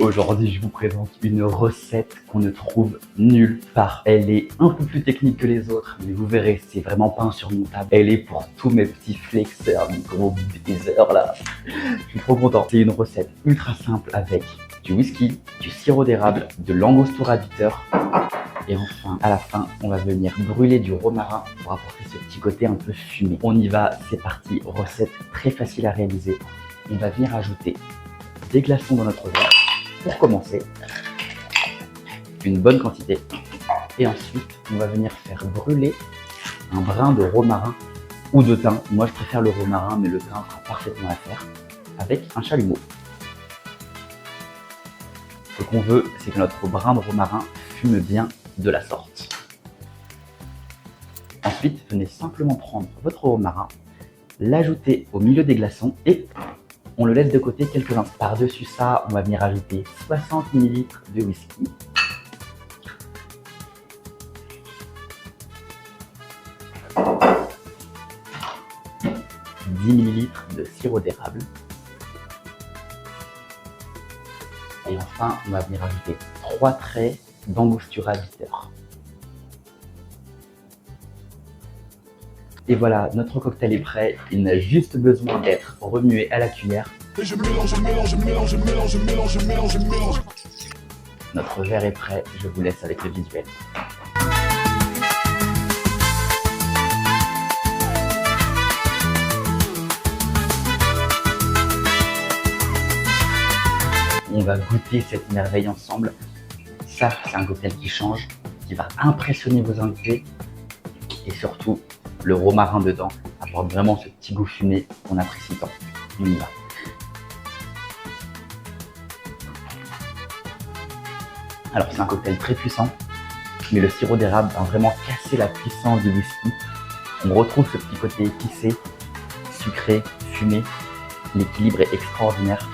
Aujourd'hui, je vous présente une recette qu'on ne trouve nulle part. Elle est un peu plus technique que les autres, mais vous verrez, c'est vraiment pas insurmontable. Elle est pour tous mes petits flexeurs, mes gros baisers là. Je suis trop content. C'est une recette ultra simple avec du whisky, du sirop d'érable, de l'angostura bitter. Et enfin, à la fin, on va venir brûler du romarin pour apporter ce petit côté un peu fumé. On y va, c'est parti. Recette très facile à réaliser. On va venir ajouter des glaçons dans notre verre. Pour commencer, une bonne quantité. Et ensuite, on va venir faire brûler un brin de romarin ou de thym. Moi, je préfère le romarin, mais le thym fera parfaitement l'affaire avec un chalumeau. Ce qu'on veut, c'est que notre brin de romarin fume bien de la sorte. Ensuite, venez simplement prendre votre romarin, l'ajouter au milieu des glaçons et on le laisse de côté quelques instants. Par-dessus ça, on va venir ajouter 60 ml de whisky. « 10 ml de sirop d'érable. Et enfin, on va venir ajouter 3 traits d'angostura bitter. Et voilà, notre cocktail est prêt. Il n'a juste besoin d'être remué à la cuillère. Et je mélange, je mélange, je mélange, je mélange, je mélange, je mélange, je mélange. Notre verre est prêt. Je vous laisse avec le visuel. On va goûter cette merveille ensemble. Ça, c'est un cocktail qui change, qui va impressionner vos invités. Et surtout, le romarin dedans apporte vraiment ce petit goût fumé qu'on apprécie tant. On y va. Alors, c'est un cocktail très puissant, mais le sirop d'érable va vraiment casser la puissance du whisky. On retrouve ce petit côté épicé, sucré, fumé. L'équilibre est extraordinaire.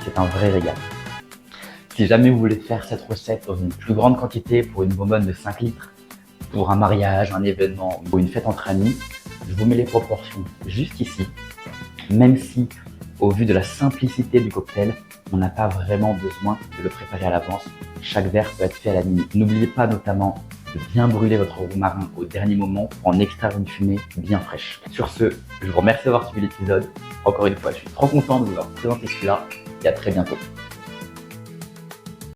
C'est un vrai régal. Si jamais vous voulez faire cette recette dans une plus grande quantité pour une bonbonne de 5 litres, pour un mariage, un événement ou une fête entre amis, je vous mets les proportions juste ici. Même si, au vu de la simplicité du cocktail, on n'a pas vraiment besoin de le préparer à l'avance. Chaque verre peut être fait à la minute. N'oubliez pas notamment de bien brûler votre romarin au dernier moment pour en extraire une fumée bien fraîche. Sur ce, je vous remercie d'avoir suivi l'épisode. Encore une fois, je suis trop content de vous avoir présenté celui-là et à très bientôt.